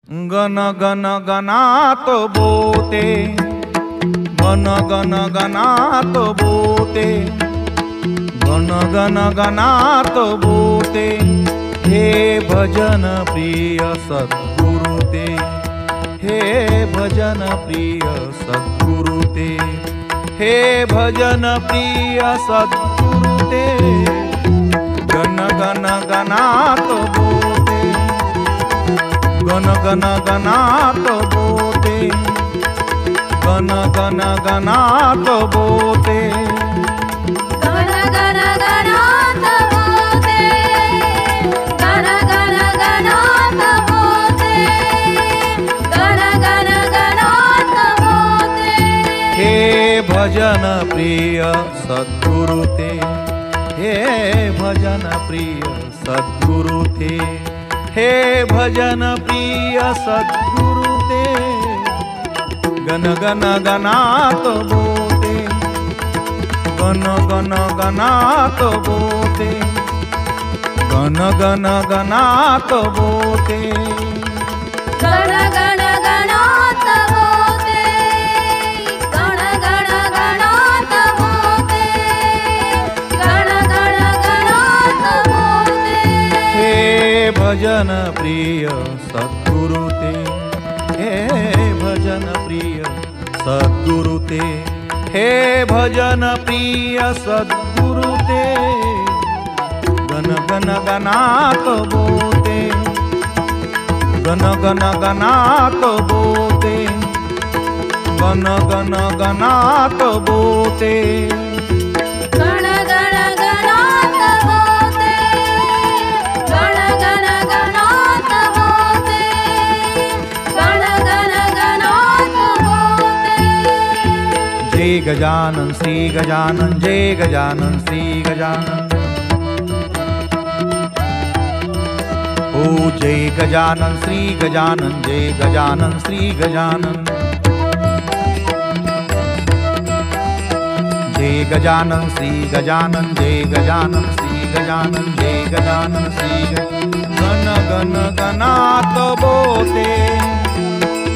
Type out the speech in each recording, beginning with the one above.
गण गण गणात बोते, गण गण गणात बोते, गण गण गणात बोते, हे भजन प्रिय सद्गुरु ते, हे भजन प्रिय सद्गुरु ते, हे भजन प्रिय सद्गुरु ते। गण गण गणात बोते, गण गण गणात बोते, गण गण गणात बोते, गण गण गणात बोते, गण गण गणात बोते, गण गण गणात बोते, हे भजन प्रिय सद्गुरु ते, हे भजन प्रिय सद्गुरु ते, हे भजन प्रिय सद्गुरु ते। गण गण गणात बोते, गण गण गणात बोते, गण गण गणात बोते, गण गण गणात बोते, गण गण गणात बोते, गण गण गणात बोते, हे भजन प्रिय सद्गुरु ते, हे भजन प्रिय सद्गुरु ते, हे भजन प्रिय सद्गुरु ते। गण गण गणात बोते, गण गण गणात बोते, गण गण गणात बोते, गण गण गणात बोते, गण गण गणात बोते, गण गण गणात बोते। जय गजानन श्री गजानन, जय गजानन श्री गजानन। ओ जय गजानन श्री गजानन, जय गजानन श्री गजानन। जय गजानन श्री गजानन, जय गजानन श्री गजानन, जय गजानन श्री गण गण गणात बोते,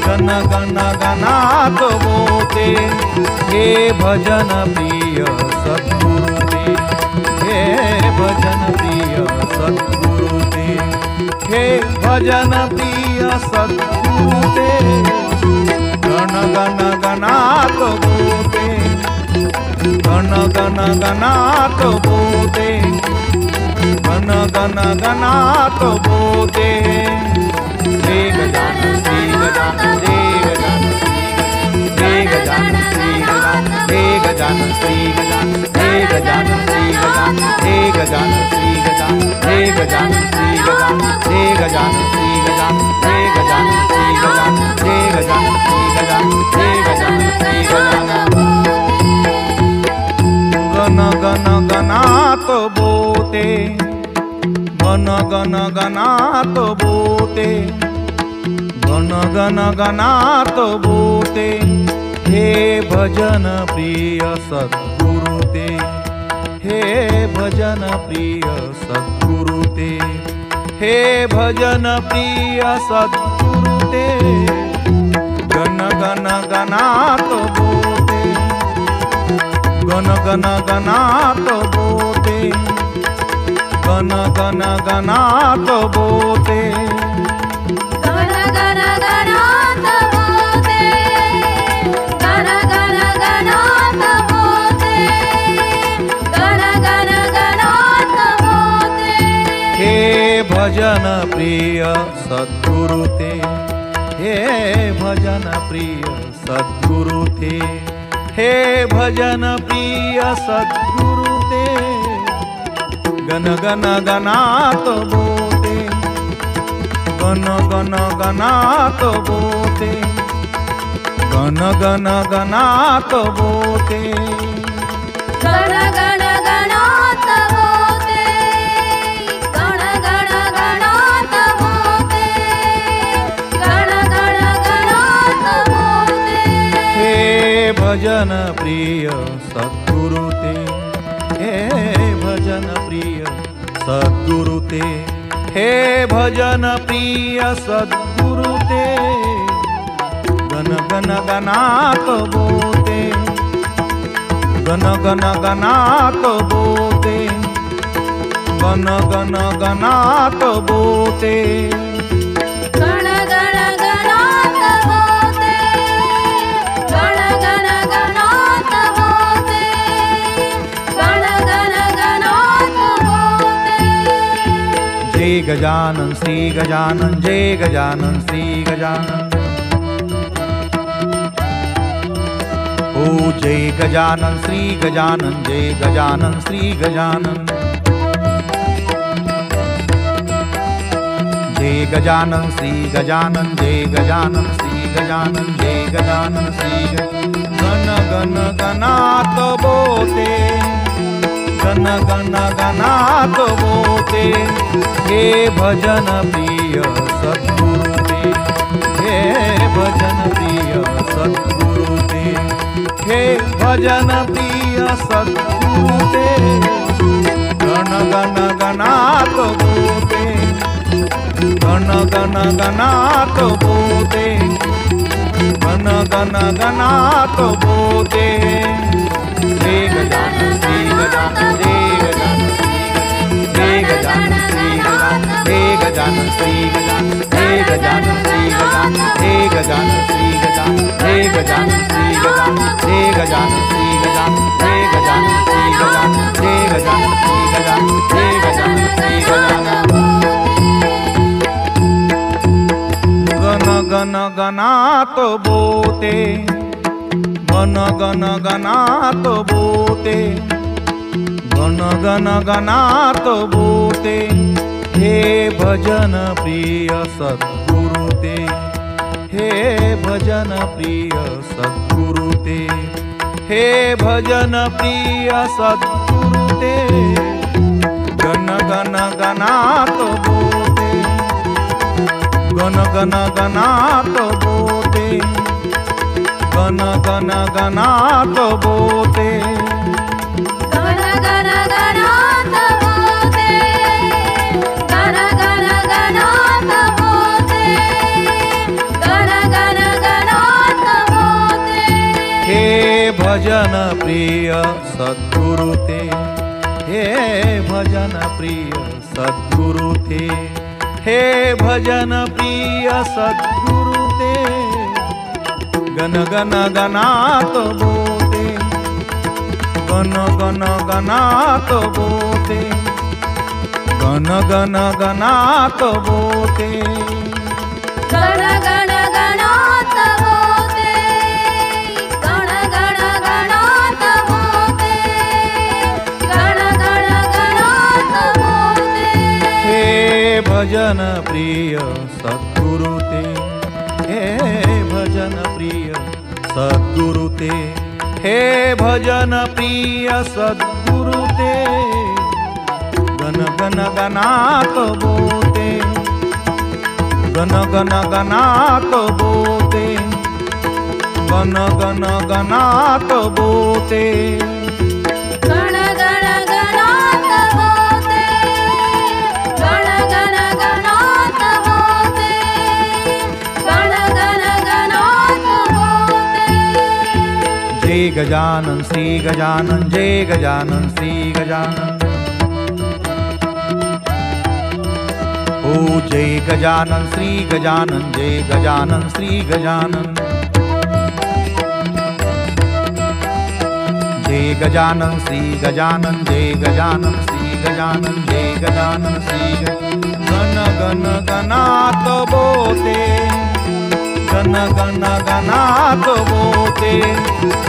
गण गण गणात बोते, हे भजन प्रिय सद्गुरु ते, हे भजन प्रिय सद्गुरु ते, हे भजन प्रिय सद्गुरु ते। गण गण गणात बोते, गण गण गणात बोते, गण गण गणात बोते, जय गजानन श्री गजानन, जय गजानन श्री गजानन, जय गजानन श्री गजानन, जय गजानन श्री गजानन, जय गजानन श्री गजानन, जय गजानन श्री गजानन, जय गजानन श्री गजानन, जय गजानन श्री गजानन, जय गजानन श्री गजानन, जय गजानन श्री गजानन। गण गण गणात बोते, गण गण गणात बोते, गण गण गणात बोते, हे भजन प्रिय सद्गुरु ते, हे भजन प्रिय सद्गुरु ते, हे भजन प्रिय सद्गुरु ते। गण गण गणात बोते, गण गण गणात बोते, गण गण गणात बोते, गण गण गणात बोते, गण गण गणात बोते, गण गण गणात बोते, हे भजन प्रिय सद्गुरु ते, हे भजन प्रिय सद्गुरु ते, हे भजन प्रिय सद्गुरु ते। गण गण गणात बोते, गण गण गणात बोते, गण गण गणात बोते, गण गण गणात बोते, गण गण गणात बोते, गण गण गणात बोते, हे भजन प्रिय सद्गुरु ते, हे भजन प्रिय सद्गुरु ते, हे भजन प्रिय सद्गुरु ते। गणात बोते, गण गण गणात बोते, गण गण गणात बोते, गण गण गणात बोते, गण गण गणात बोते, गण गण गणात बोते। जय गजानन श्री गजानन, जय गजानन श्री गजानन। ओ जय गजानन श्री गजानन, जय गजानन श्री गजानन। जय गजानन श्री गजानन, जय गजानन श्री गजानन, जय गजानन श्री गण गण गणात बोते, गण गण गणात बोते, हे भजन प्रिय सद्गुरु ते, हे भजन प्रिय सद्गुरु ते, हे भजन प्रिय सद्गुरु ते, गण गण गणात बोते, गण गण गणात बोते, गण गण गणात बोते, जय गजानन श्री गजानन, जय गजानन श्री गजानन, जय गजानन श्री गजानन, जय गजानन श्री गजानन, जय गजानन श्री गजानन, जय गजानन श्री गजानन, जय गजानन श्री गजानन, जय गजानन श्री गजानन, जय गजानन श्री गजानन, जय गजानन श्री गजानन। गण गण गणात बोते, गण गण गणात बोते, गण गण गणात बोते, हे भजन प्रिय सद्गुरु ते, हे भजन प्रिय सद्गुरु ते, हे भजन प्रिय सद्गुरु ते, गण गण गणात बोते, गण गण गणात बोते, गण गण गणात बोते, गण गण गणात बोते, गण गण गणात बोते, गण गण गणात बोते, हे भजन प्रिय सद्गुरु ते, हे भजन प्रिय सद्गुरु ते, हे भजन प्रिय सद्गुरु ते, गण गण गणात बोते, गण गण गणात बोते, गण गण गणात बोते, गण गण गणात बोते, गण गण गणात बोते, गण गण गणात बोते, हे भजन प्रिय सद्गुरु ते, हे भजन प्रिय सद्गुरु ते, हे भजन प्रिय सद्गुरु ते, गण गण गणात बोते, गण गण गणात बोते, गण गण गणात बोते, गण गण गणात बोते, गण गण गणात बोते, गण गण गणात बोते। जय गजानन श्री गजानन, जय गजानन श्री गजानन। ओ जय गजानन श्री गजानन, जय गजानन श्री गजानन। जय गजानन श्री गजानन, जय गजानन श्री गजानन, जय गजानन श्री गण गण गणात बोते, गण गण गणात बोते,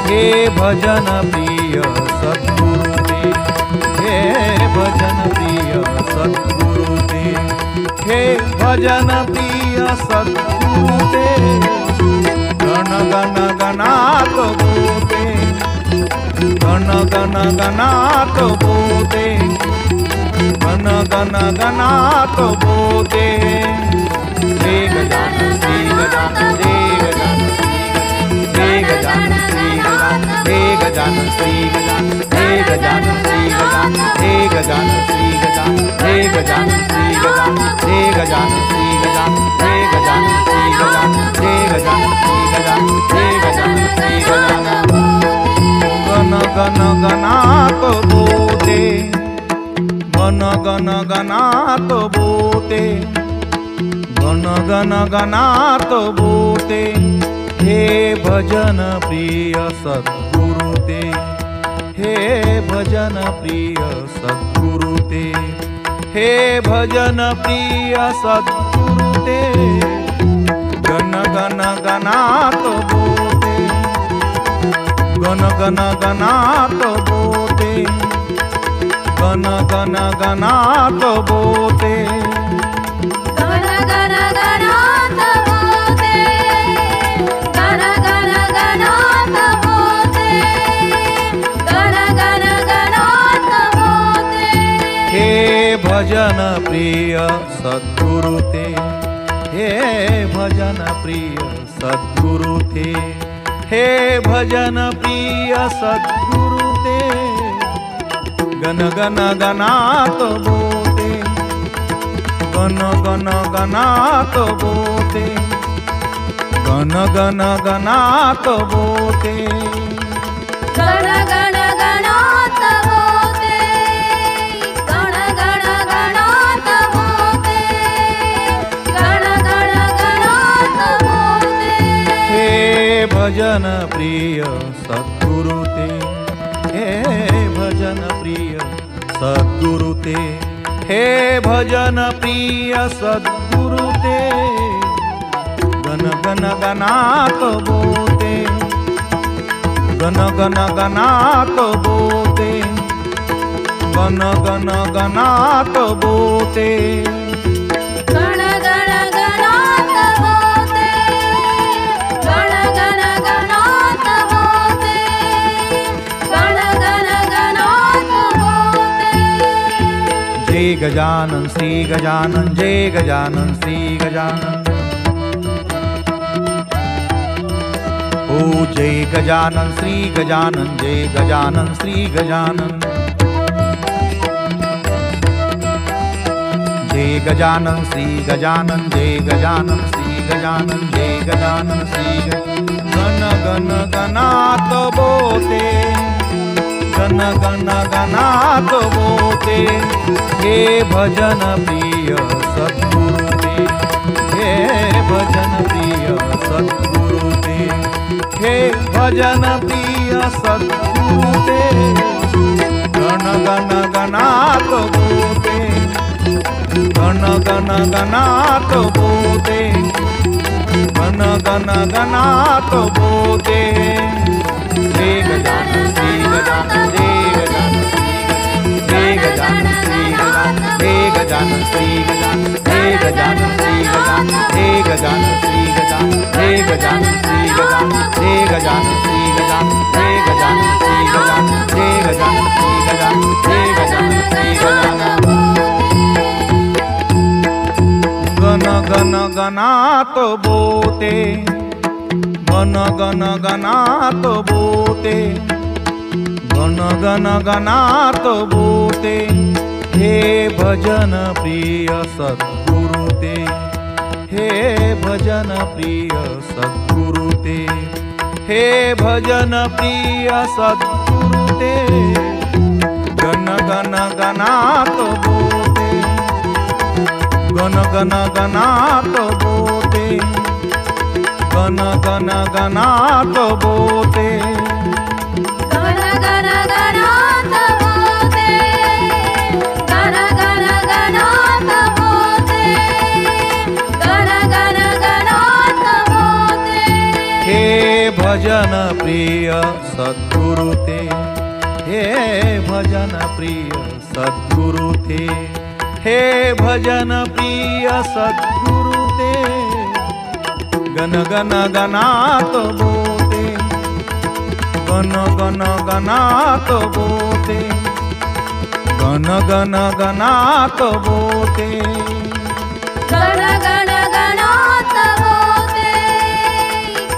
हे भजन प्रिय सद्गुरु ते, हे भजन प्रिय सद्गुरु ते, हे भजन प्रिय सद्गुरु ते, गण गण गणात बोते, गण गण गणात बोते, गण गण गणात बोते, जय गजानन श्री गजानन, जय गजानन श्री गजानन, जय गजानन श्री गजानन, जय गजानन श्री गजानन, जय गजानन श्री गजानन, जय गजानन श्री गजानन, जय गजानन श्री गजानन, जय गजानन श्री गजानन, जय गजानन श्री गजानन, जय गजानन गणात बोते, गण गण गणात बोते, हे भजन प्रिय सद्गुरु ते, हे भजन प्रिय सद्गुरु ते, हे भजन प्रिय सद्गुरु ते, गण गण गणात बोते, गण गण गणात बोते, गण गण गणात बोते, गण गण गणात बोते, गण गण गणात बोते, गण गण गणात बोते, हे भजन प्रिय सद्गुरु ते, हे भजन प्रिय सद्गुरु ते, हे भजन प्रिय सद्गुरु ते, गण गण गणात बोते, गण गण गणात बोते, गण गण गणात बोते, गण गण गणात बोते, गण गण गणात बोते, गण गण गणात बोते, हे भजन प्रिय सद्गुरु ते, हे भजन प्रिय सद्गुरु ते, हे भजन प्रिय सद्गुरु ते, गण गण गणात बोते, गण गण गणात बोते, गण गण गणात बोते, गण गण गणात बोते, गण गण गणात बोते, गण गण गणात बोते, जय गजानन श्री गजानन, जय गजानन श्री गजानन, ओ जय गजानन श्री गजानन, जय गजानन श्री गजानन, जय गजानन श्री गजानन, जय गजानन श्री गजानन, जय गजानन श्री गण गण गणात बोते, गण गण गणात बोते, हे भजन प्रिय सद्गुरु ते, हे भजन प्रिय सद्गुरु ते, हे भजन प्रिय सद्गुरु ते, गण गण गणात बोते, गण गण गणात बोते, गण गण गणात बोते, जय गजानन श्री गजानन, जय गजानन श्री गजानन, जय गजानन श्री गजानन, जय गजानन श्री गजानन, जय गजानन श्री गजानन, जय गजानन श्री गजानन, जय गजानन श्री गजानन, जय गजानन श्री गजानन, जय गजानन श्री गजानन, जय गजानन श्री गजानन, गण गण गणात बोते, गण गण गणात बोते, गण गण गणात बोते, हे भजन प्रिय सद्गुरु ते, हे भजन प्रिय सद्गुरु ते, हे भजन प्रिय सद्गुरु ते, गण गण गणात बोते, गण गण गणात बोते, गण गण गणात बोते, गण गण गणात बोते, गण गण गणात बोते, गण गण गणात बोते, हे भजन प्रिय सद्गुरु ते, हे भजन प्रिय सद्गुरु ते, हे भजन प्रिय सद्गुरु ते, गण गण गणात बोते, गण गण गणात बोते, गण गण गणात बोते, गण गण गणात बोते,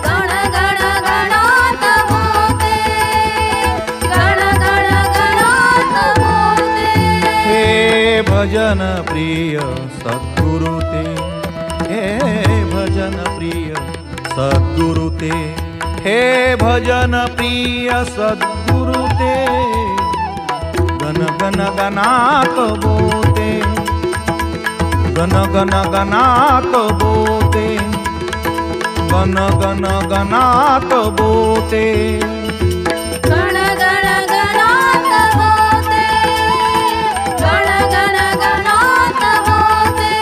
गण गण गणात बोते, गण गण गणात बोते, हे भजन प्रिय सद्गुरु ते, हे भजन प्रिय सद्गुरु ते, हे भजन प्रिय सद्गुरु ते, गण गण गणात बोते, गण गण गणात बोते, गण गण गणात बोते, गण गण गणात बोते, गण गण गणात बोते,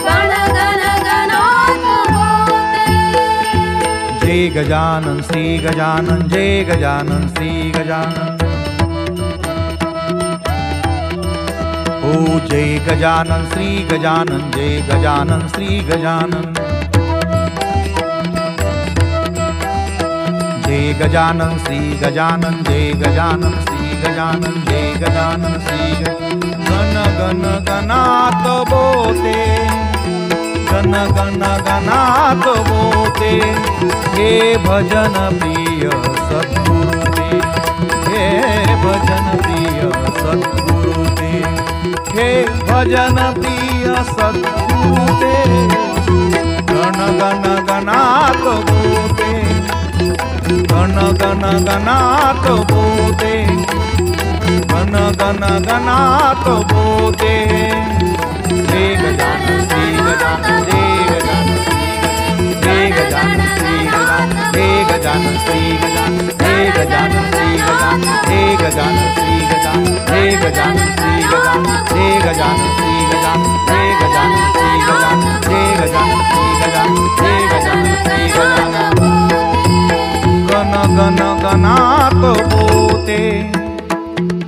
गण गण गणात बोते। जय गजानन श्री गजानन, जय गजानन श्री गजानन। ओ जय गजानन श्री गजानन, जय गजानन श्री गजानन। जय गजानन श्री गजानन, जय गजानन श्री गजानन, जय गजानन श्री गण गण गणात बोते, गण गण गणात बोते। हे भजन प्रिय सद्गुरु ते, हे भजन प्रिय सद्गुरु ते, हे भजन प्रिय सद्गुरु ते। गण गण गणात बोते, गण गण गणात बोते, गण गण गणात बोते। जय गजानन श्री गजानन, जय गजानन श्री गजानन, जय गजानन श्री गजानन, जय गजानन श्री गजानन, जय गजानन श्री गजानन, जय गजानन श्री गजानन, जय गजानन श्री गजानन, जय गजानन श्री गजानन, जय गजानन श्री गजानन, जय गजानन श्री गजानन। गण गण गणात बोते,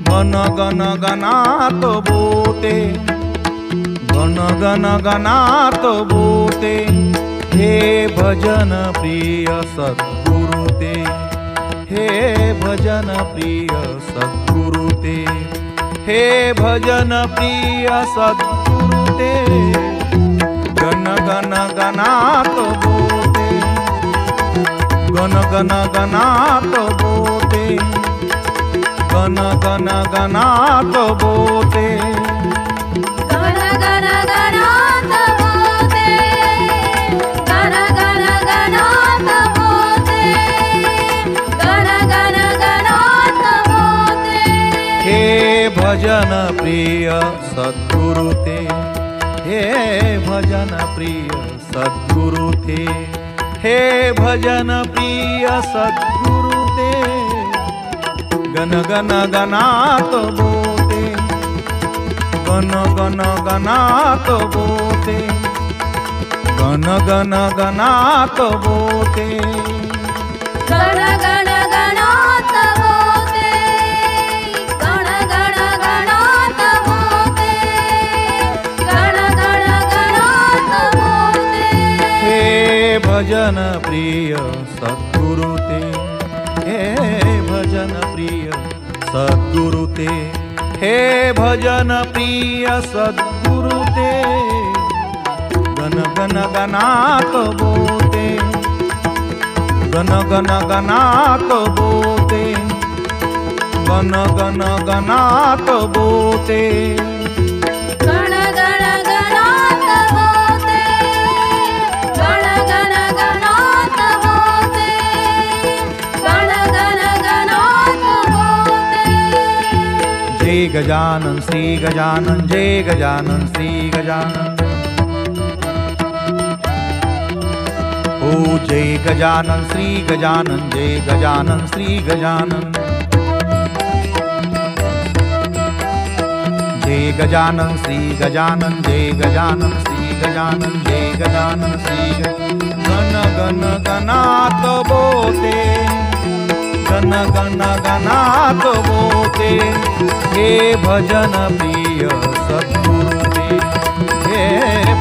गण गण गणात बोते, गण गण गणात बोते। हे भजन प्रिय सद्गुरु ते, हे भजन प्रिय सद्गुरु ते, हे भजन प्रिय सद्गुरु ते। गण गण गणात बोते, गण गण गणात बोते, गण गण गणात बोते। गण गण गणात बोते, गण गण गणात बोते, गण गण गणात बोते। हे भजन प्रिय सद्गुरु ते, हे भजन प्रिय सद्गुरु ते, हे भजन प्रिय सद्गुरु ते। गण गण गणात बोते, गण गण गणात बोते, गण गण गणात बोते। गण गण गणात बोते, गण गण गणात बोते, गण गण गणात बोते। हे भजन प्रिय सद्गुरु ते, हे भजन प्रिय सद्गुरु ते, हे भजन प्रिय सद्गुरु ते। गण गण गणात बोते, गण गण गणात बोते, गण गण गणात बोते। गण गण गणात बोते, गण गण गणात बोते, गण गण गणात बोते। जय गजानन श्री गजानन, जय गजानन श्री गजानन। ओ जय गजानन श्री गजानन, जय गजानन श्री गजानन। जय गजानन श्री गजानन, जय गजानन श्री गजानन, जय गजानन श्री गण गण गणात बोते, गण गण गणात बोते। हे भजन प्रिय सद्गुरु ते, हे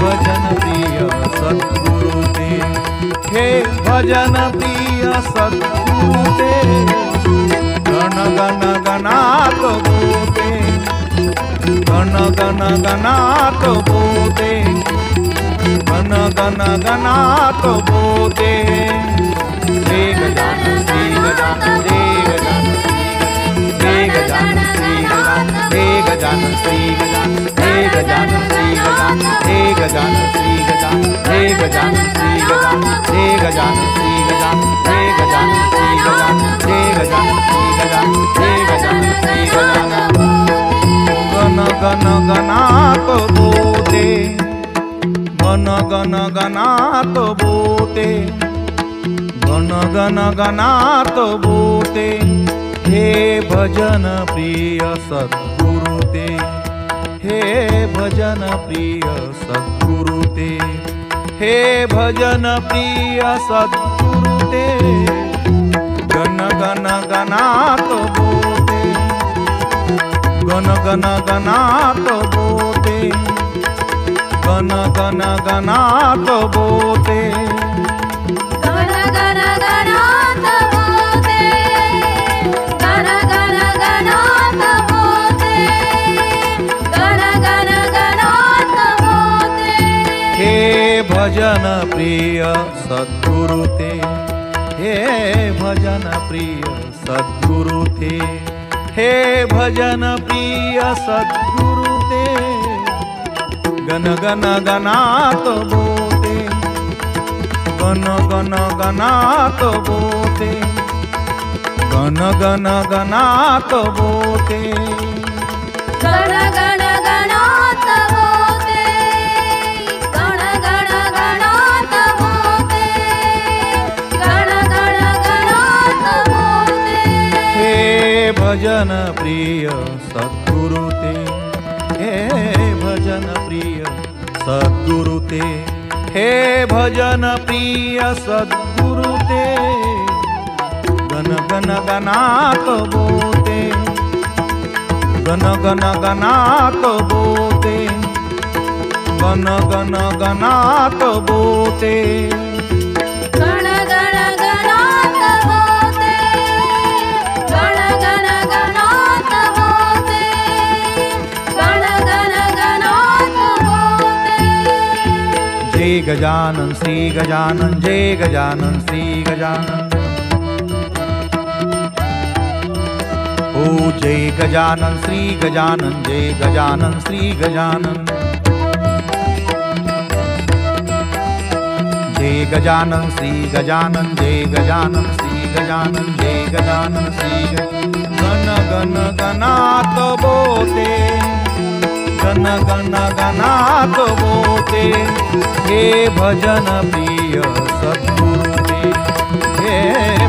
भजन प्रिय सद्गुरु ते, हे भजन प्रिय सद्गुरु ते। गण गण गणात बोते, गण गण गणात बोते, गण गण गणात बोते। जय गजानन श्री गजानन, जय गजानन श्री गजानन, जय गजानन श्री गजानन, जय गजानन श्री गजानन, जय गजानन श्री गजानन, जय गजानन श्री गजानन, जय गजानन श्री गजानन, जय गजानन श्री गजानन, जय गजानन श्री गजानन, जय गजानन श्री गजानन। गण गण गणात बोते, गण गण गणात बोते, गण गण गणात बोते, हे भजन प्रिय सद्गुरु ते, हे भजन प्रिय सद्गुरु ते, हे भजन प्रिय सद्गुरु ते, गण गण गणात बोते, गण गण गणात बोते, गण गण गणात बोते, गण गण गणात बोते, गण गण गणात बोते, गण गण गणात बोते, हे भजन प्रिय सद्गुरु ते, हे भजन प्रिय सद्गुरु ते, हे भजन प्रिय सद्गुरु ते, गण गण गणात बोते, गण गण गणात बोते, गण गण गणात बोते, गण गण गणात बोते, गण गण गणात बोते, गण गण गणात बोते, हे भजन प्रिय सद्गुरु ते, हे भजन प्रिय सद्गुरु ते, हे भजन प्रिय सद्गुरु ते, गण गण गणात बोते, गण गण गणात बोते, गण गण गणात बोते, गण गण गणात बोते, गण गण गणात बोते, गण गण गणात बोते, जय गजानन श्री गजानन, जय गजानन श्री गजानन, ओ जय गजानन श्री गजानन, जय गजानन श्री गजानन, जय गजानन श्री गजानन, जय गजानन श्री गजानन, जय गजानन श्री गण गण गणात बोते, गण गण गणात बोते, हे भजन प्रिय सद्गुरु ते, हे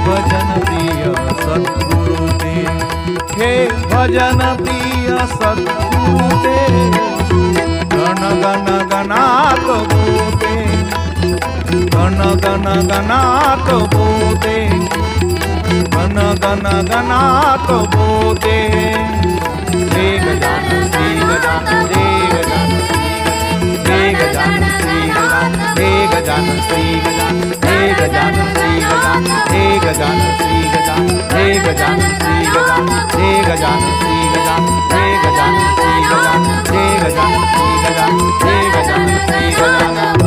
भजन प्रिय सद्गुरु ते, हे भजन प्रिय सद्गुरु ते, गण गण गणात बोते, गण गण गणात बोते, गण गण गणात बोते, हे गजानन श्री गजानन, हे गजानन श्री गजानन, हे गजानन श्री गजानन, हे गजानन श्री गजानन, हे गजानन श्री गजानन, हे गजानन श्री गजानन, हे गजानन श्री गजानन, हे गजानन श्री गजानन, हे गजानन श्री गजानन, हे गजानन श्री गजानन,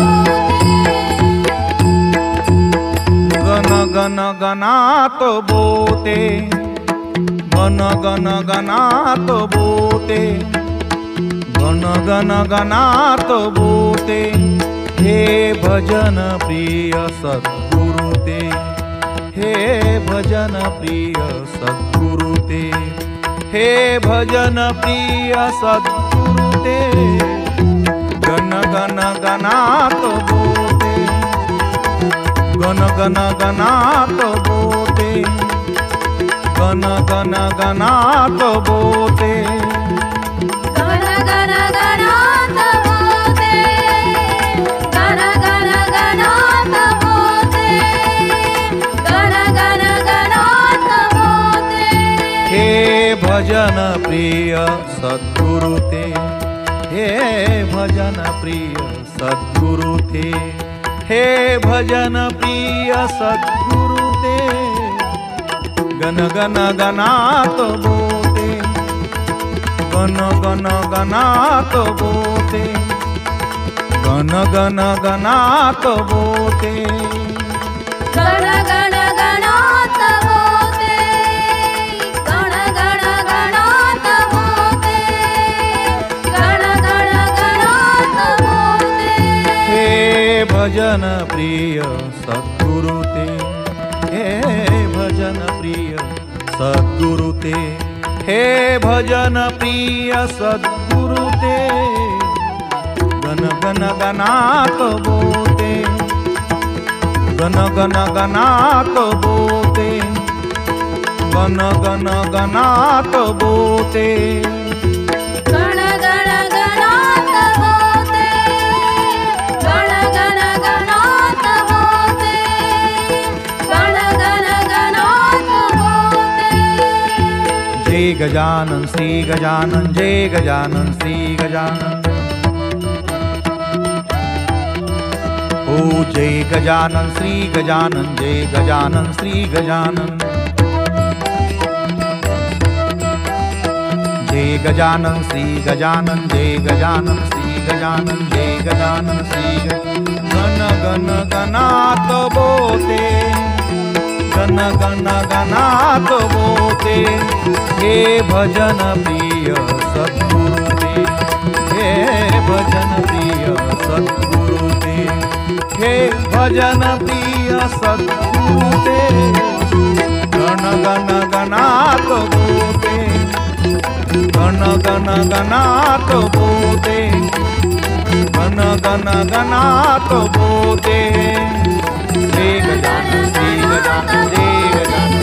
गण गण गणात बोते, गण गण गणात बोते, गण गण गणात बोते, हे भजन प्रिय सद्गुरु ते, हे भजन प्रिय सद्गुरु ते, हे भजन प्रिय सद्गुरु ते, गण गण गणात बोते, गण गण गणात बोते, गण गण गणात बोते, गण गण गणात बोते, गण गण गणात बोते, गण गण गणात बोते, हे भजन प्रिय सद्गुरु ते, हे भजन प्रिय सद्गुरु ते, हे भजन प्रिय सद्गुरु ते, गण गण गणात बोते, गण गण गणात बोते, गण गण गणात बोते, गण गण गणात बोते, गण गण गणात बोते, गण गण गणात बोते, हे भजन प्रिय सद्गुरु ते, हे भजन प्रिय सद्गुरु ते, हे भजन प्रिय सद्गुरु ते, गण गण गणात बोते, गण गण गणात बोते, गण गण गणात बोते, गण गण गणात बोते, गण गण गणात बोते, गण गण गणात बोते। जय गजानन श्री गजानन, जय गजानन श्री गजानन। ओ जय गजानन श्री गजानन, जय गजानन श्री गजानन। जय गजानन श्री गजानन, जय गजानन श्री गजानन, जय गजानन श्री गण गण गणात बोते, गण गण गणात बोते, हे भजन प्रिय सद्गुरु दे, हे भजन प्रिय सद्गुरु दे, हे भजन प्रिय सद्गुरु दे। गण गण गणात बोते, गण गण गणात बोते, गण गण गणात बोते, जय गजानन श्री गजानन, जय गजानन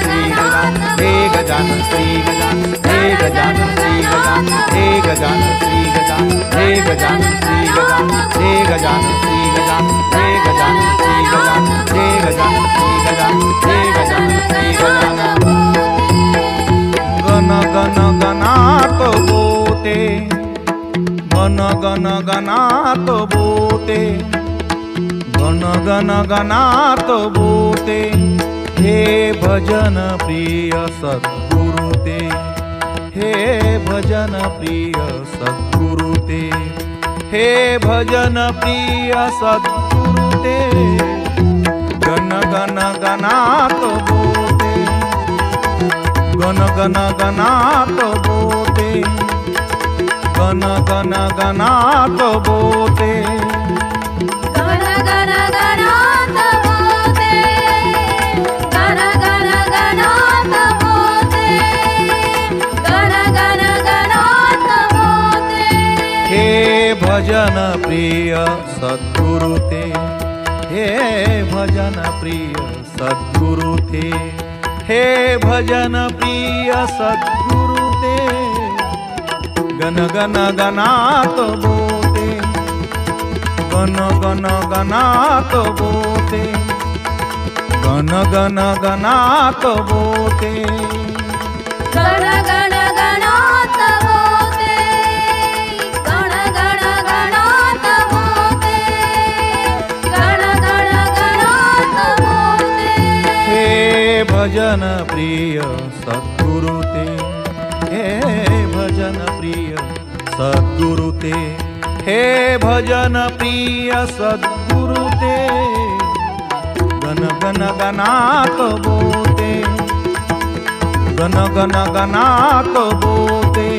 श्री गजानन, जय गजानन श्री गजानन, जय गजानन श्री गजानन, जय गजानन श्री गजानन, जय गजानन श्री गजानन, जय गजानन श्री गजानन, जय गजानन श्री गजानन, जय गजानन श्री गजानन, जय गजानन श्री गजानन। गण गण गणात बोते, गण गण गणात बोते, गण गण गणात बोते, हे भजन प्रिय सद्गुरु ते, हे भजन प्रिय सद्गुरु ते, हे भजन प्रिय सद्गुरु ते। गण गण गणात बोते, गण गण गणात बोते, गण गण गणात बोते, गण गण गणात बोते, गण गण गणात बोते, गण गण गणात बोते। हे भजन प्रिय सद्गुरु ते, हे भजन प्रिय सद्गुरु ते, हे भजन प्रिय सद्गुरु ते। गण गण गणात बोते, गण गण गणात बोते, गण गण गणात बोते, गण गण गणात बोते, गण गण गणात बोते, गण गण गणात बोते। हे भजन प्रिय सद्गुरु ते, हे भजन प्रिय सद्गुरु ते, हे भजन प्रिय सद्गुरु ते। गण गण गणात बोते, गण गण गणात बोते,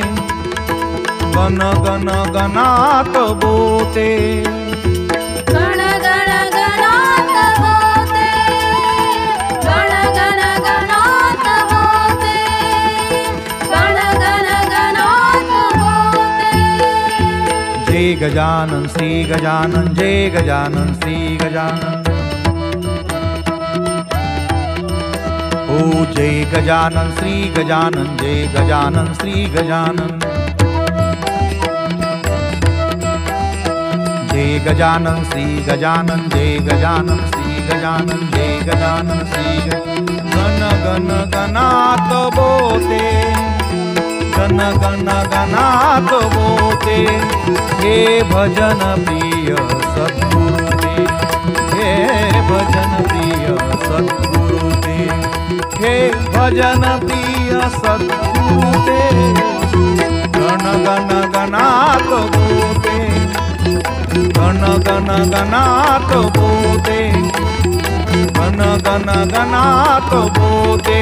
गण गण गणात बोते, गण गण गणात बोते, गण गण गणात बोते, गण गण गणात बोते। जय गजानन श्री गजानन, जय गजानन श्री गजानन। ओ जय गजानन श्री गजानन, जय गजानन श्री गजानन। जय गजानन श्री गजानन, जय गजानन श्री गजानन, जय गजानन श्री गण गण गणात बोते, गण गण गणात बोते, हे भजन प्रिय सद्गुरु ते, हे भजन प्रिय सद्गुरु ते, हे भजन प्रिय सद्गुरु ते। गण गण गणात बोते, गण गण गणात बोते, गण गण गणात बोते,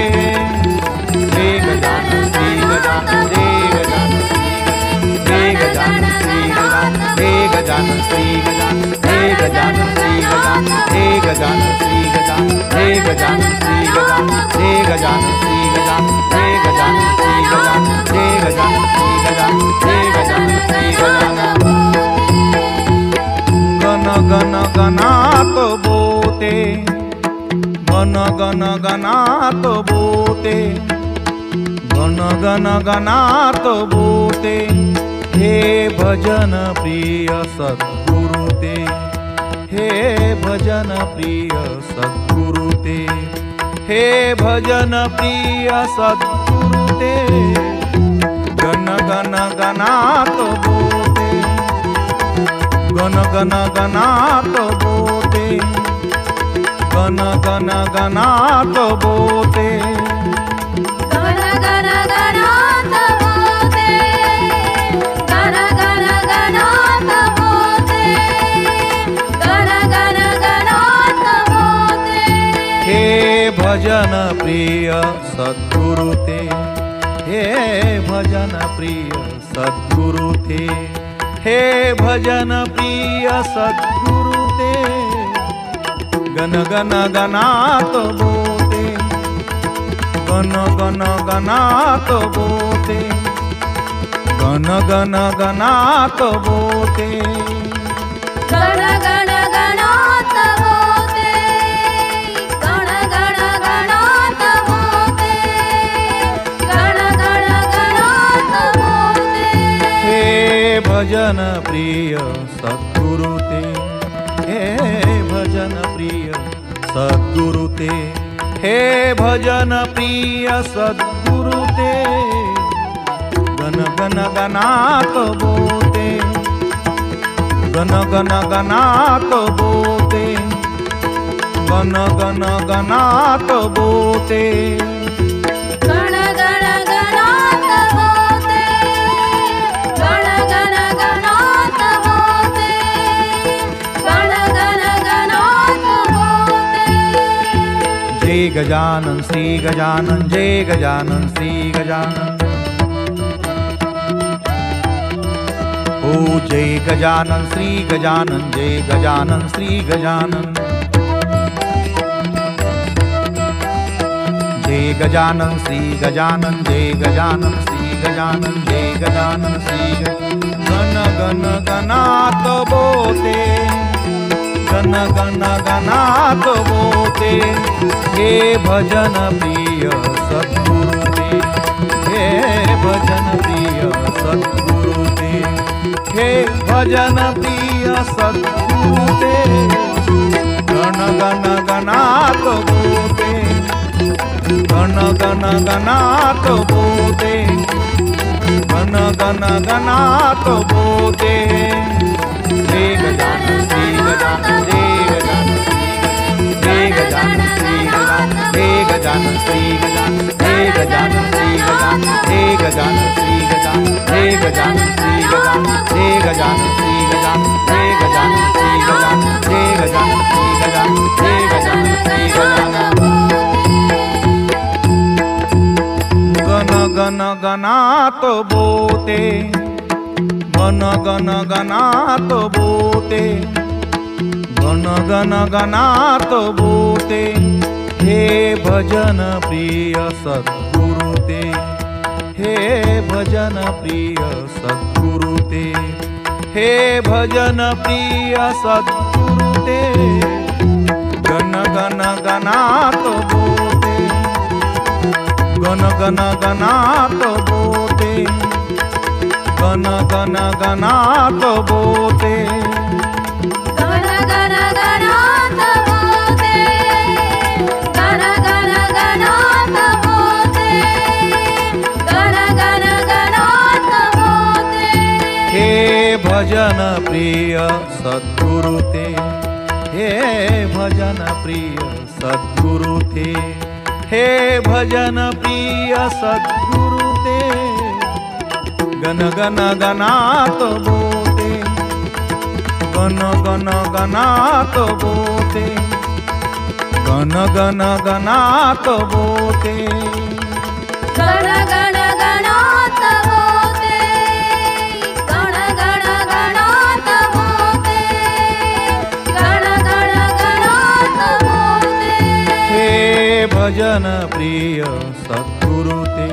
जय गजानन श्री गजानन, जय गजानन श्री गजानन, जय गजानन श्री गजानन, जय गजानन श्री गजानन, जय गजानन श्री गजानन, जय गजानन श्री गजानन, जय गजानन श्री गजानन, जय गजानन श्री गजानन, जय गजानन श्री गजानन, जय गजानन श्री गजानन। गणात बोते, गण गण गणात बोते, गण गण गणात बोते, हे भजन प्रिय सद्गुरु ते, हे भजन प्रिय सद्गुरु ते, हे भजन प्रिय सद्गुरु ते, गण गण गणात बोते, गण गण गणात बोते, गण गण गणात बोते, गण गण गणात बोते, गण गण गणात बोते, गण गण गणात बोते, हे भजन प्रिय सद्गुरु ते, हे भजन प्रिय सद्गुरु ते, हे भजन प्रिय सद्गुरु ते, गण गण गणात बोते, गण गण गणात बोते, गण गण गणात बोते, गण गण गणात बोते, गण गण गणात बोते, गण गण गणात बोते, हे भजन प्रिय सद्गुरु ते, हे भजन प्रिय सद्गुरु ते, हे भजन प्रिय सद्गुरु ते, गण गण गणात बोते, गण गण गणात बोते, गण गण गणात बोते, गण गण गणात बोते, गण गण गणात बोते, गण गण गणात बोते, जय गजानन श्री गजानन, जय गजानन श्री गजानन, ओ जय गजानन श्री गजानन, जय गजानन श्री गजानन, जय गजानन श्री गजानन, जय गजानन श्री गजानन, जय गजानन श्री गण गण गणात बोते, गण गण गणात बोते, हे भजन प्रिय सद्गुरु ते, हे भजन प्रिय सद्गुरु ते, हे भजन प्रिय सद्गुरु ते, गण गण गणात बोते, गण गण गणात बोते, गण गण गणात बोते, जय गजानन श्री गजानन, जय गजानन श्री गजानन, जय गजानन श्री गजानन, जय गजानन श्री गजानन, जय गजानन श्री गजानन, जय गजानन श्री गजानन, जय गजानन श्री गजानन, जय गजानन श्री गजानन, जय गजानन श्री गजानन, जय गजानन श्री गजानन, गण गण गणात बोते, गण गण गणात बोते, गण गण गणात बोते, हे भजन प्रिय सद्गुरु ते, हे भजन प्रिय सद्गुरु ते, हे भजन प्रिय सद्गुरु ते, गण गण गणात बोते, गण गण गणात बोते, गण गण गणात बोते, गण गण गणात बोते, गण गण गणात बोते, गण गण गणात बोते, हे भजन प्रिय सद्गुरु ते, हे भजन प्रिय सद्गुरु ते, हे भजन प्रिय सद्गुरु ते, गण गण गणात बोते, गण गण गणात बोते, गण गण गणात बोते, गण गण गणात बोते, गण गण गणात बोते, गण गण गणात बोते, हे भजन प्रिय सद्गुरु ते,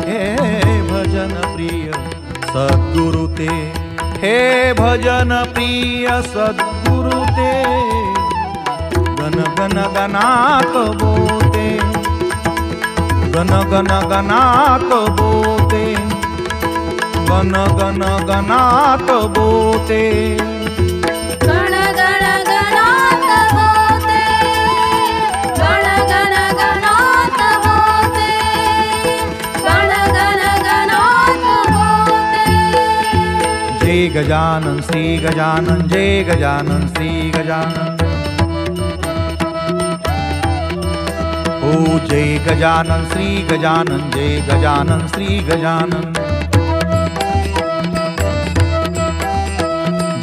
हे भजन प्रिय सद्गुरु ते, हे भजन प्रिय सद्गुरु ते, गण गणात बोते, गण गण गणात बोते, गण गण गणात बोते, गण गण गणात बोते, गण गण गणात बोते, गण गण गणात बोते। जय गजानन श्री गजानन, जय गजानन श्री गजानन। ओ जय गजानन श्री गजानन, जय गजानन श्री गजानन।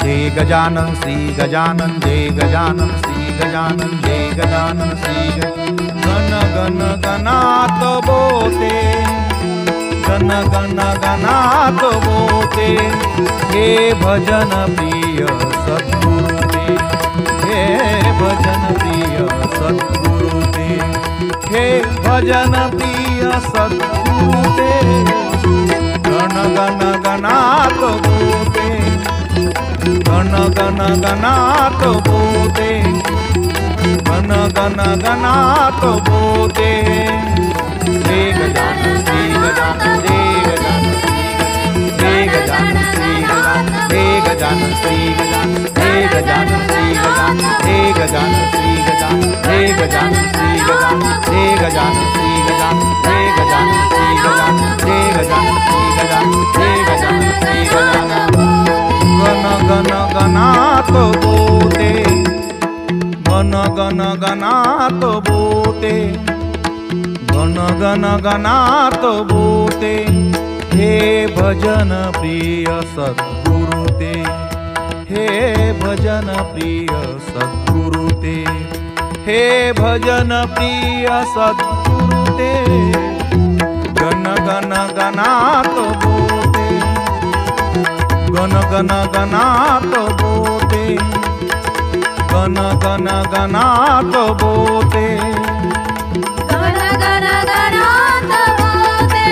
जय गजानन श्री गजानन, जय गजानन श्री गजानन, जय गजानन श्री गण गण गणात बोते, गण गण गणात बोते, हे भजन प्रिय सद्गुरु ते, हे भजन प्रिय सद्गुरु ते, हे भजन प्रिय सद्गुरु ते, गण गण गणात बोते, गण गण गणात बोते, गण गण गणात बोते, जय गजानन श्री गजानन, जय गजानन श्री गजानन, जय गजानन श्री गजानन, जय गजानन श्री गजानन, जय गजानन श्री गजानन, जय गजानन श्री गजानन, जय गजानन श्री गजानन, जय गजानन श्री गजानन, जय गजानन श्री गजानन, जय गजानन श्री गजानन। गण गण गणात बोते, गण गण गणात बोते, गण गण गणात बोते, हे भजन प्रिय सद्गुरु ते, हे भजन प्रिय सद्गुरु ते, हे भजन प्रिय सद्गुरु ते, गण गण गणात बोते, गण गण गणात बोते, गण गण गणात बोते, गण गण गणात बोते,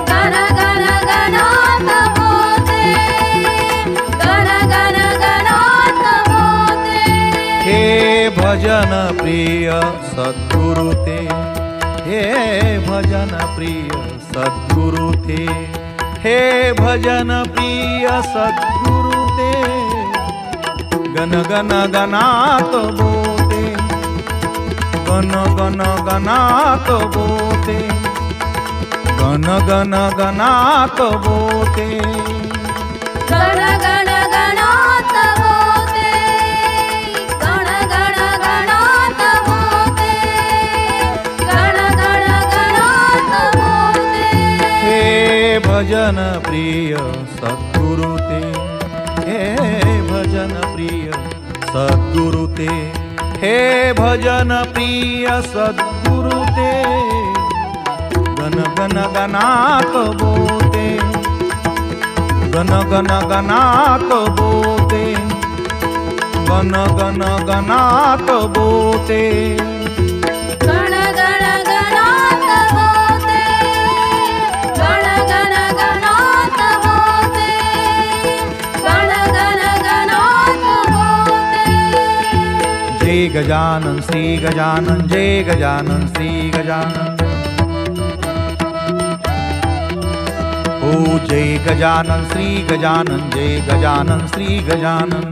गण गण गणात बोते, गण गण गणात बोते। हे भजन प्रिय सद्गुरु ते, हे भजन प्रिय सद्गुरु ते, हे भजन प्रिय सद्गुरु ते, गण गण गणात बोते, गण गण गणात बोते, गण गण गणात बोते, गण गण गणात बोते, गण गण गणात बोते, गण गण गणात बोते। हे भजन प्रिय सद्गुरु ते, हे भजन प्रिय सद्गुरु ते, हे भजन प्रिय सद्गुरु ते, गण गण गणात बोते, गण गण गणात बोते, गण गण गणात बोते, गण गण गणात बोते, गण गण गणात बोते, गण गण गणात बोते। जय गजानन श्री गजानन, जय गजानन श्री गजानन। ओ जय गजानन श्री गजानन, जय गजानन श्री गजानन।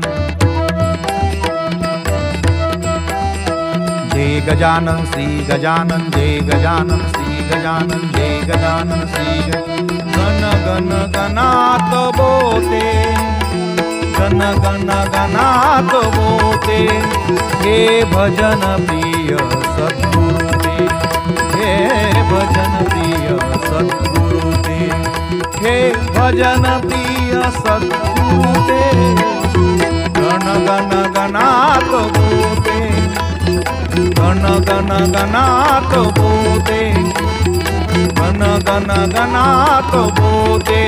जय गजानन श्री गजानन, जय गजानन श्री गजानन, जय गजानन श्री गण गण गणात बोते, गण गण गणात बोते, हे भजन प्रिय सद्गुरु ते, हे भजन प्रिय सद्गुरु ते, हे भजन प्रिय सद्गुरु ते, गण गण गणात बोते, गण गण गणात बोते, गण गण गणात बोते,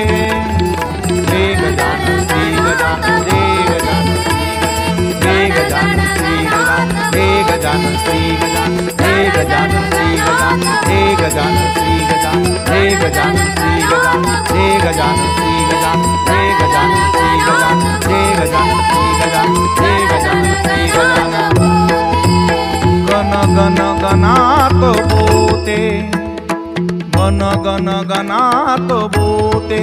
जय गजानन श्री गजानन, जय गजानन श्री गजानन, जय गजानन श्री गजानन, जय गजानन श्री गजानन, जय गजानन श्री गजानन, जय गजानन श्री गजानन, जय गजानन श्री गजानन, जय गजानन श्री गजानन, जय गजानन श्री गजानन, जय गजानन श्री गजानन। बोते, गण गण गणात बोते,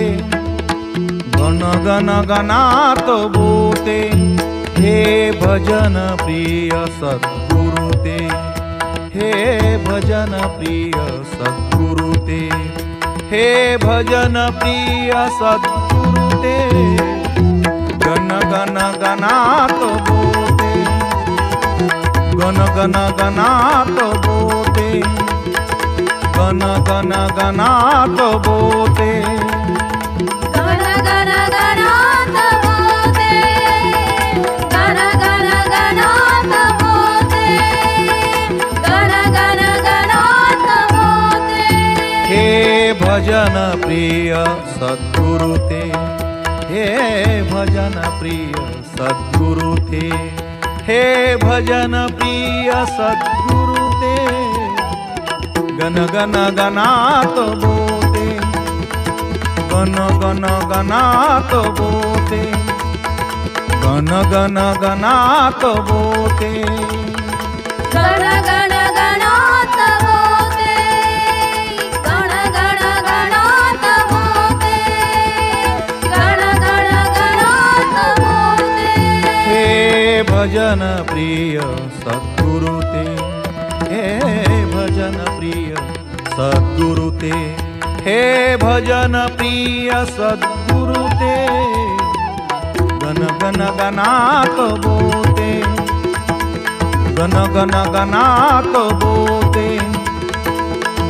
गण गण गणात बोते, हे भजन प्रिय सद्गुरु ते, हे भजन प्रिय सद्गुरु ते, हे भजन प्रिय सद्गुरु ते, गण गण गणात बोते, गण गण गणात बोते, गण गण गणात बोते, गण गण गणात बोते, गण गण गणात बोते, गण गण गणात बोते, हे भजन प्रिय सद्गुरु ते, हे भजन प्रिय सद्गुरु ते, हे भजन प्रिय सद्गुरु ते, गण गण गणात बोते, गण गण गणात बोते, गण गण गणात बोते, गण गण गणात बोते, गण गण गणात बोते, गण गण गणात बोते, हे भजन प्रिय सद्गुरु ते, हे भजन प्रिय सद्गुरु ते, हे भजन प्रिय सद्गुरु ते, गण गण गणात बोते, गण गण गणात बोते,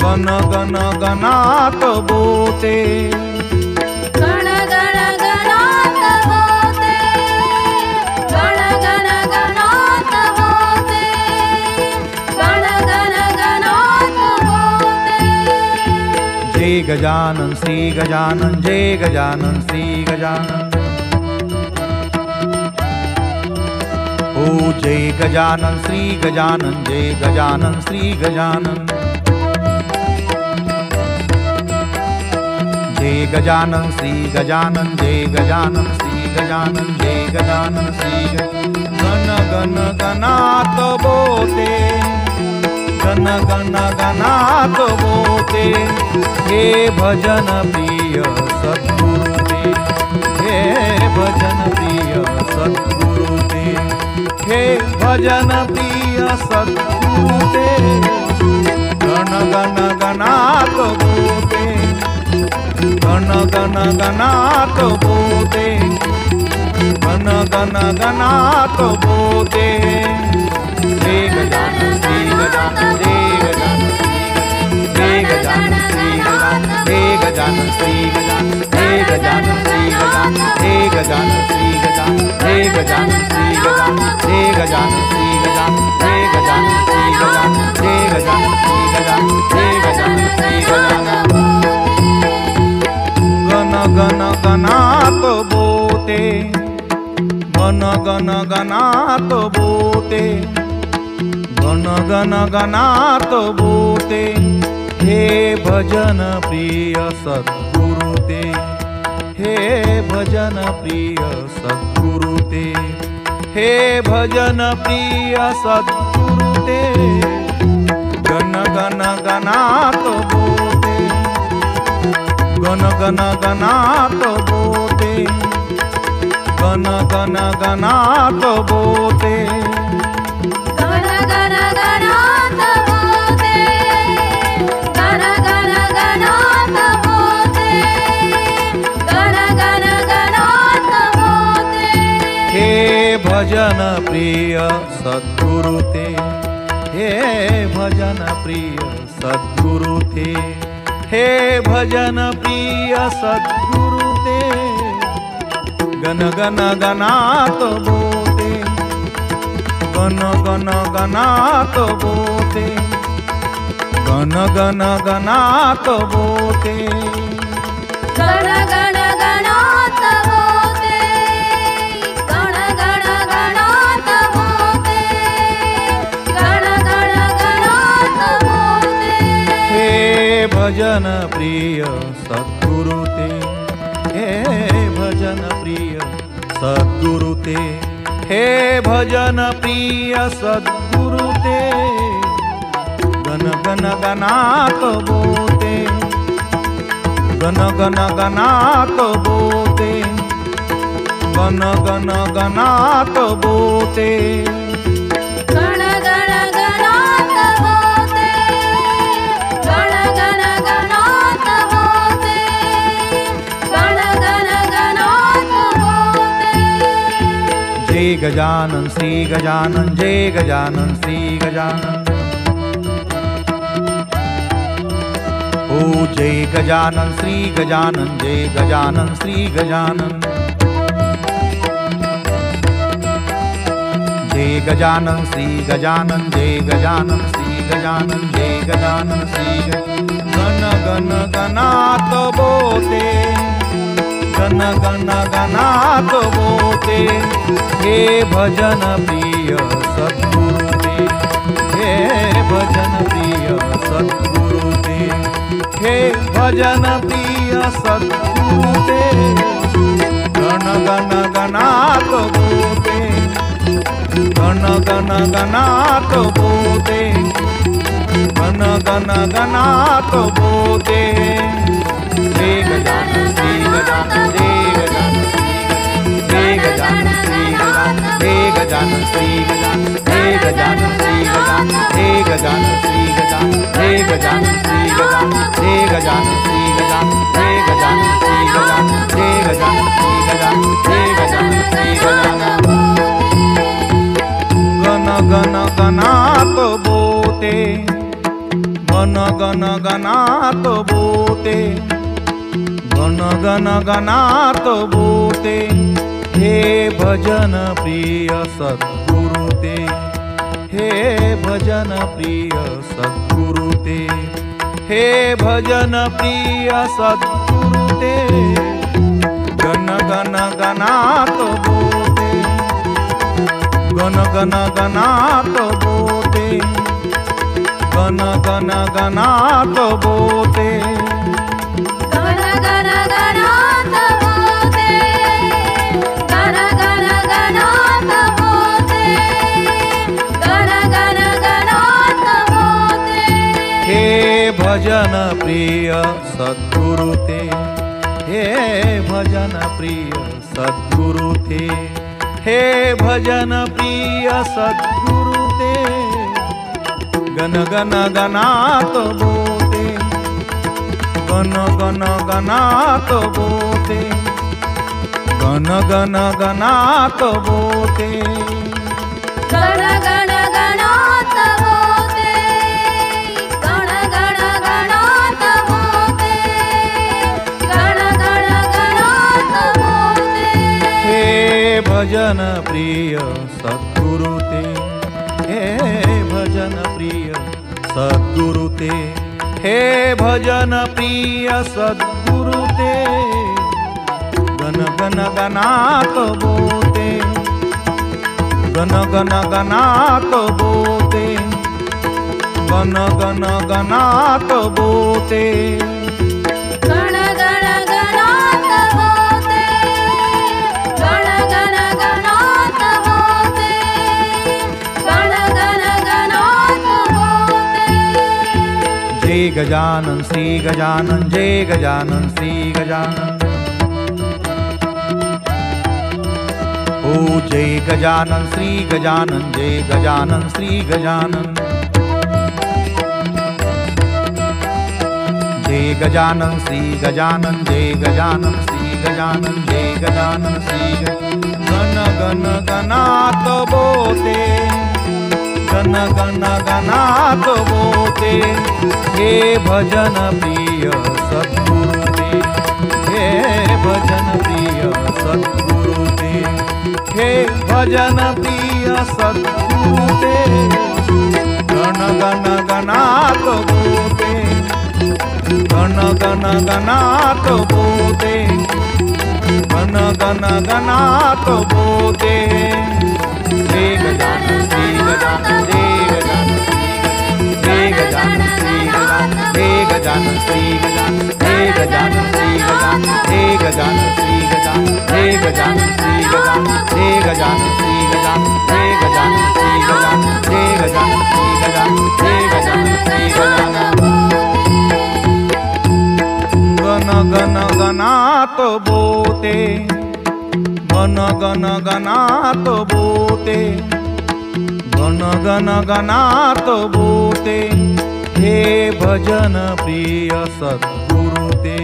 गण गण गणात बोते, गण गण गणात बोते, गण गण गणात बोते, गण गण गणात बोते, जय गजानन श्री गजानन, जय गजानन श्री गजानन, ओ जय गजानन श्री गजानन, जय गजानन श्री गजानन, जय गजानन श्री गजानन, जय गजानन श्री गजानन, जय गजानन श्री गण गण गणात बोते, गण गण गणात बोते, हे भजन प्रिय सद्गुरु ते, हे भजन प्रिय सद्गुरु ते, हे भजन प्रिय सद्गुरु ते, गण गण गणात बोते, गण गण गणात बोते, गण गण गणात बोते, जय गजानन श्री गजानन, जय गजानन श्री गजानन, जय गजानन श्री गजानन, जय गजानन श्री गजानन, जय गजानन श्री गजानन, जय गजानन श्री गजानन, जय गजानन श्री गजानन, जय गजानन श्री गजानन, जय गजानन श्री गजानन, जय गजानन श्री गजानन, गण गण गणात बोते, गण गण गणात बोते, गण गण गणात बोते, हे भजन प्रिय सद्गुरु ते, हे भजन प्रिय सद्गुरु ते, हे भजन प्रिय सद्गुरु ते, गण गण गणात बोते, गण गण गणात बोते, गण गण गणात बोते, गण गण गणात बोते, गण गण गणात बोते, गण गण गणात बोते, हे भजन प्रिय सद्गुरु ते, हे भजन प्रिय सद्गुरु ते, हे भजन प्रिय सद्गुरु ते, गण गण गणात बोते, गण गण गणात बोते, गण गण गणात बोते, गण गण गणात बोते, गण गण गणात बोते, गण गण गणात बोते, हे भजन प्रिय सद्गुरु ते, हे भजन प्रिय सद्गुरु ते, हे भजन प्रिय सद्गुरु ते, गण गण गण गणात बोते, गण गण गणात बोते, गण गण गणात बोते, गण गण गणात बोते, गण गण गणात बोते, गण गण गणात बोते। जय गजानन श्री गजानन, जय गजानन श्री गजानन। ओ जय गजानन श्री गजानन, जय गजानन श्री गजानन। जय गजानन श्री गजानन, जय गजानन श्री गजानन, जय गजानन श्री गण गण गणात बोते, गण गण गणात बोते, हे भजन प्रिय सद्गुरुदेव, हे भजन प्रिय सद्गुरुदेव, हे भजन प्रिय सद्गुरुदेव। गण गण गणात बोते, गण गण गणात बोते, गण गण गणात बोते, जय गजानन श्री गजानन, जय गजानन श्री गजानन, जय गजानन श्री गजानन, जय गजानन श्री गजानन, जय गजानन श्री गजानन, जय गजानन श्री गजानन, जय गजानन श्री गजानन, जय गजानन श्री गजानन, जय गजानन श्री गजानन, जय गजानन श्री गजानन। गण गण गणात बोते, गण गण गणात बोते, गण गण गणात बोते, हे भजन प्रिय सद्गुरुदेव, हे भजन प्रिय सद्गुरुदेव, हे भजन प्रिय सद्गुरुदेव। गण गण गणात बोते, गण गण गणात बोते, गण गण गणात बोते, गण गण गणात बोते, गण गण गणात बोते, गण गण गणात बोते। हे भजन प्रिय सद्गुरुदेव, हे भजन प्रिय सद्गुरुदेव, हे भजन प्रिय सद्गुरुदेव। गण गण गणात बोते, गण गण गणात बोते, गण गण गणात बोते, गण गण गणात बोते, गण गण गणात बोते, गण गण गणात बोते। हे भजन प्रिय सद्गुरुदेव, हे भजन प्रिय सद्गुरुदेव, हे भजन प्रिय सद्गुरुदेव। गण गण गणात बोते, गण गण गणात बोते, गण गण गणात बोते, गण गण गणात बोते, गण गण गणात बोते, गण गण गणात बोते। जय गजानन श्री गजानन, जय गजानन श्री गजानन। ओ जय गजानन श्री गजानन, जय गजानन श्री गजानन। जय गजानन श्री गजानन, जय गजानन श्री गजानन, जय गजानन श्री गण गण गणात बोते, गण गण गणात बोते, हे भजन प्रिय सद्गुरुदेव, हे भजन प्रिय सद्गुरुदेव, हे भजन प्रिय सद्गुरुदेव। गण गण गणात बोते, गण गण गणात बोते, गण गण गणात बोते, जय गजानन श्री गजानन, जय गजानन श्री गजानन, जय गजानन श्री गजानन, जय गजानन श्री गजानन, जय गजानन श्री गजानन, जय गजानन श्री गजानन, जय गजानन श्री गजानन, जय गजानन श्री गजानन, जय गजानन श्री गजानन, जय गजानन श्री गजानन, जय गजानन श्री गजानन। गणात बोते, गण गण गणात बोते, गण गण गणात बोते, हे भजन प्रिय सद्गुरु ते,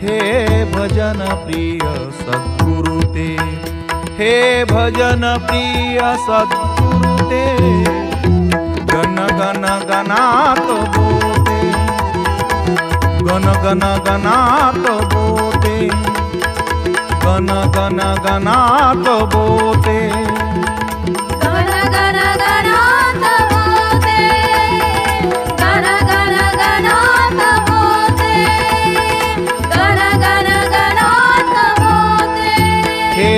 हे भजन प्रिय सद्गुरु ते, हे भजन प्रिय सद्गुरु ते, गण गण गणात बोते, गण गण गणात बोते, गण गण गणात बोते, गण गण गणात बोते, गण गण गणात बोते, गण गण गणात बोते, हे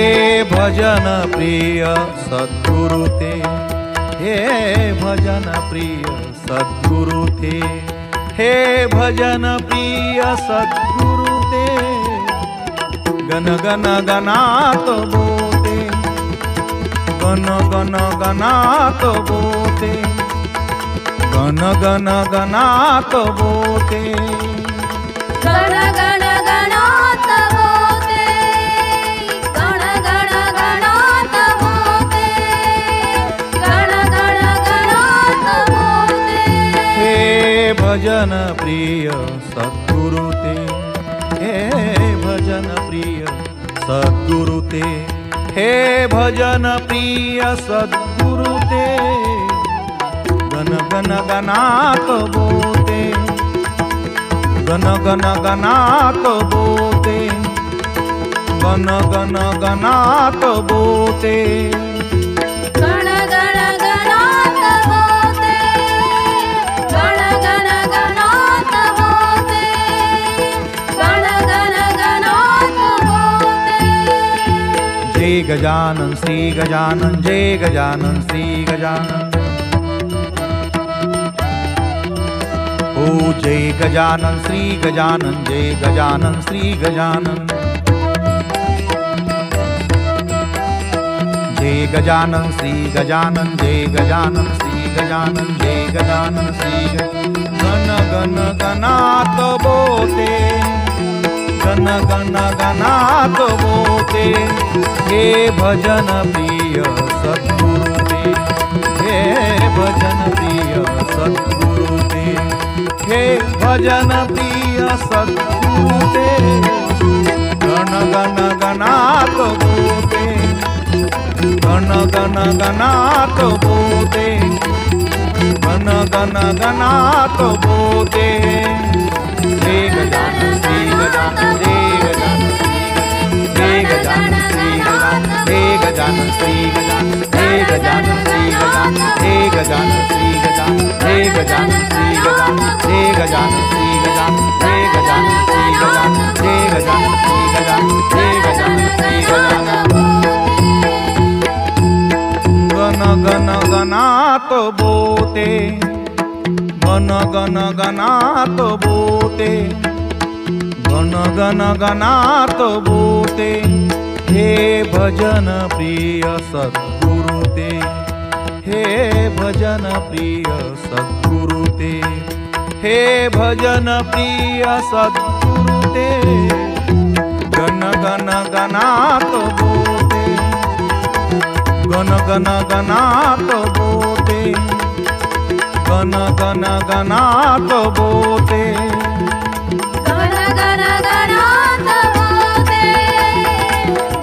भजन प्रिय सद्गुरु ते, हे भजन प्रिय सद्गुरु ते, हे भजन प्रिय सद्गुरु ते, गण गण गणात बोते, गण गण गणात बोते, गण गण गणात बोते, गण गण गणात बोते, गण गण गणात बोते, गण गण गणात बोते, हे भजन प्रिय सद्गुरु ते, हे भजन प्रिय सद्गुरु ते, हे भजन प्रिय सद्गुरु ते, गण गण गणात बोते, गण गण गणात बोते, गण गण गणात बोते, गण गण गणात बोते, गण गण गणात बोते, गण गण गणात बोते, जय गजानन श्री गजानन, जय गजानन श्री गजानन, ओ जय गजानन श्री गजानन, जय गजानन श्री गजानन, जय गजानन श्री गजानन, जय गजानन श्री गजानन, जय गजानन श्री गण गण गणात बोते, गण गण गणात बोते, हे भजन प्रिय सद्गुरु ते, हे भजन प्रिय सद्गुरु ते, हे भजन प्रिय सद्गुरु ते, गण गण गणात बोते, गण गण गणात बोते, गण गण गणात बोते, जय गजानन श्री गजानन, जय गजानन श्री गजानन, जय गजानन श्री गजानन, जय गजानन श्री गजानन, जय गजानन श्री गजानन, जय गजानन श्री गजानन, जय गजानन श्री गजानन, जय गजानन श्री गजानन, जय गजानन श्री गजानन, जय गजानन श्री गजानन, गण गण गणात बोते, गण गण गणात बोते, गण गण गणात बोते, हे भजन प्रिय सद्गुरु ते, हे भजन प्रिय सद्गुरु ते, हे भजन प्रिय सद्गुरु ते, गण गण गणात बोते, गण गण गणात बोते, गण गण गणात बोते, गण गण गणात बोते,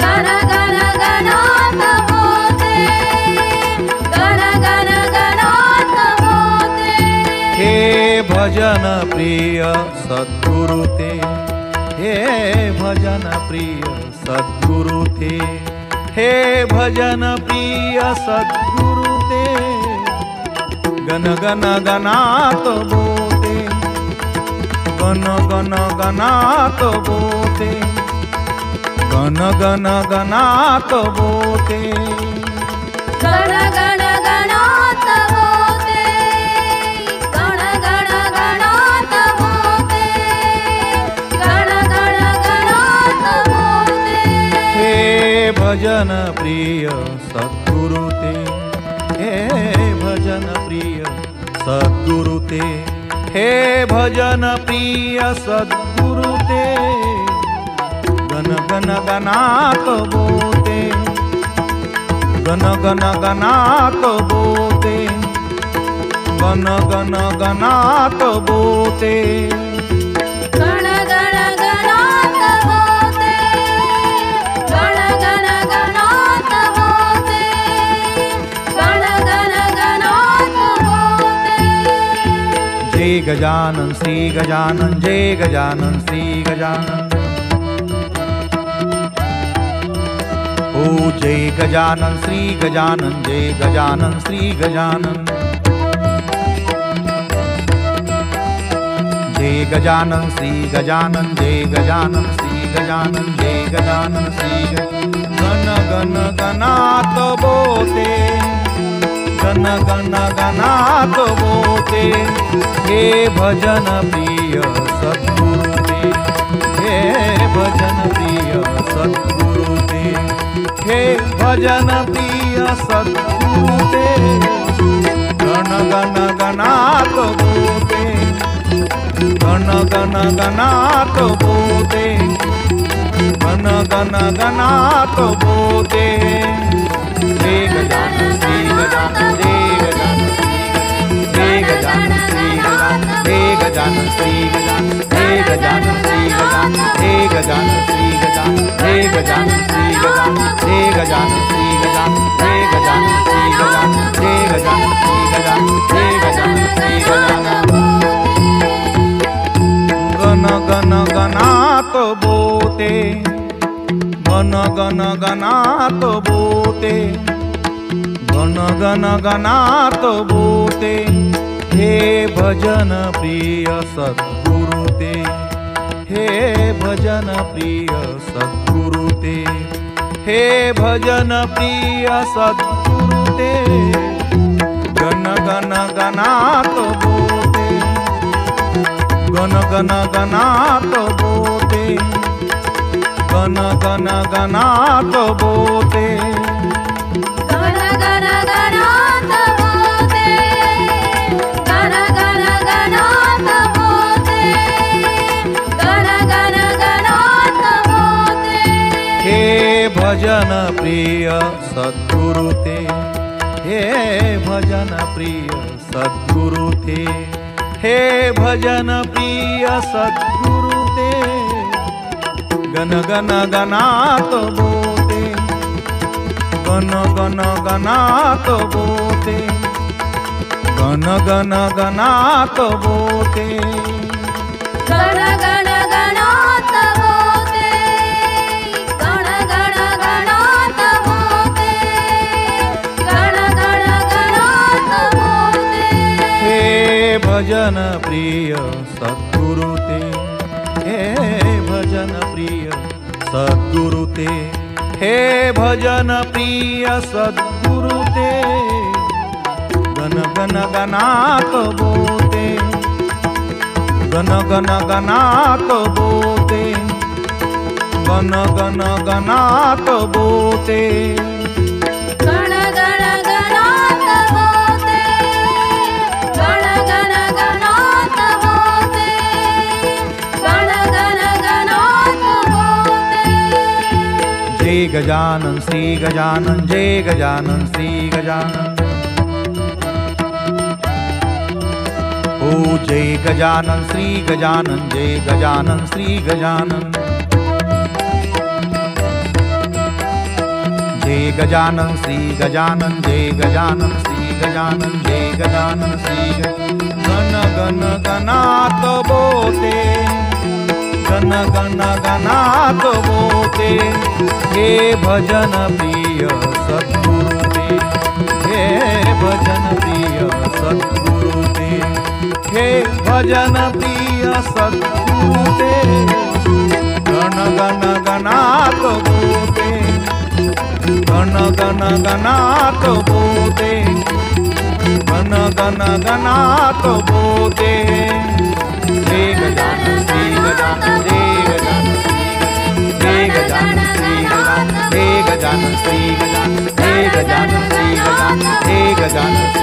गण गण गणात बोते, गण गण गणात बोते, हे भजन प्रिय सद्गुरु ते, हे भजन प्रिय सद्गुरु ते, हे भजन प्रिय सद्गुरु ते, गण गण गणात बोते, गण गण गणात बोते, गण गण गणात बोते, गण गण गणात बोते, गण गण गणात बोते, गण गण गणात बोते, हे भजन प्रिय सद्गुरु ते, हे भजन प्रिय सद्गुरु ते, हे भजन प्रिय सद्गुरु ते, गण गणात बोते, गण गण गणात बोते, गण गण गणात बोते, गण गण गणात बोते, गण गण गणात बोते, गण गण गणात बोते। जय गजानन श्री गजानन, जय गजानन श्री गजानन। ओ जय गजानन श्री गजानन, जय गजानन श्री गजानन। जय गजानन श्री गजानन, जय गजानन श्री गजानन, जय गजानन श्री गण गण गणात बोते, गण गण गणात बोते, हे भजन प्रिय सद्गुरु ते, हे भजन प्रिय सद्गुरु ते, हे भजन प्रिय सद्गुरु ते, गण गण गणात बोते, गण गण गणात बोते, गण गण गणात बोते, जय गजानन श्री गजानन, जय गजानन श्री गजानन, जय गजानन श्री गजानन, जय गजानन श्री गजानन, जय गजानन श्री गजानन, जय गजानन श्री गजानन, जय गजानन श्री गजानन, जय गजानन श्री गजानन, जय गजानन श्री गजानन, जय गजानन श्री गजानन। गण गण गणात बोते, गण गण गणात बोते, गण गण गणात बोते, हे भजन प्रिय सद्गुरु ते, हे भजन प्रिय सद्गुरु ते, हे भजन प्रिय सद्गुरु ते, गण गण गणात बोते, गण गण गणात बोते, गण गण गणात बोते, गण गण गणात बोते, गण गण गणात बोते, गण गण गणात बोते, हे भजन प्रिय सद्गुरु ते, हे भजन प्रिय सद्गुरु ते, हे भजन प्रिय सद्गुरु ते, गण गण गणात बोते, गण गण गणात बोते, गण गण गणात बोते, गण गण गणात बोते, गण गण गणात बोते, गण गण गणात बोते, हे भजन प्रिय सद्गुरु ते, हे भजन प्रिय सद्गुरु ते, हे भजन प्रिय सद्गुरु ते, गण गण गणात बोते, गण गण गणात बोते, गण गण गणात बोते, गण गण गणात बोते, गण गण गणात बोते, गण गण गणात बोते। जय गजानन श्री गजानन, जय गजानन श्री गजानन। ओ जय गजानन श्री गजानन, जय गजानन श्री गजानन। जय गजानन श्री गजानन, जय गजानन श्री गजानन, जय गजानन श्री गण गण गणात बोते, गण गण गणात बोते, हे भजन प्रिय सद्गुरु ते, हे भजन प्रिय सद्गुरु ते, हे भजन प्रिय सद्गुरु ते, गण गण गणात बोते, गण गण गणात बोते, गण गण गणात बोते, जय गजानन श्री गजानन, जय गजानन श्री गजानन, जय गजानन श्री गजानन, जय गजानन श्री गजानन, जय गजानन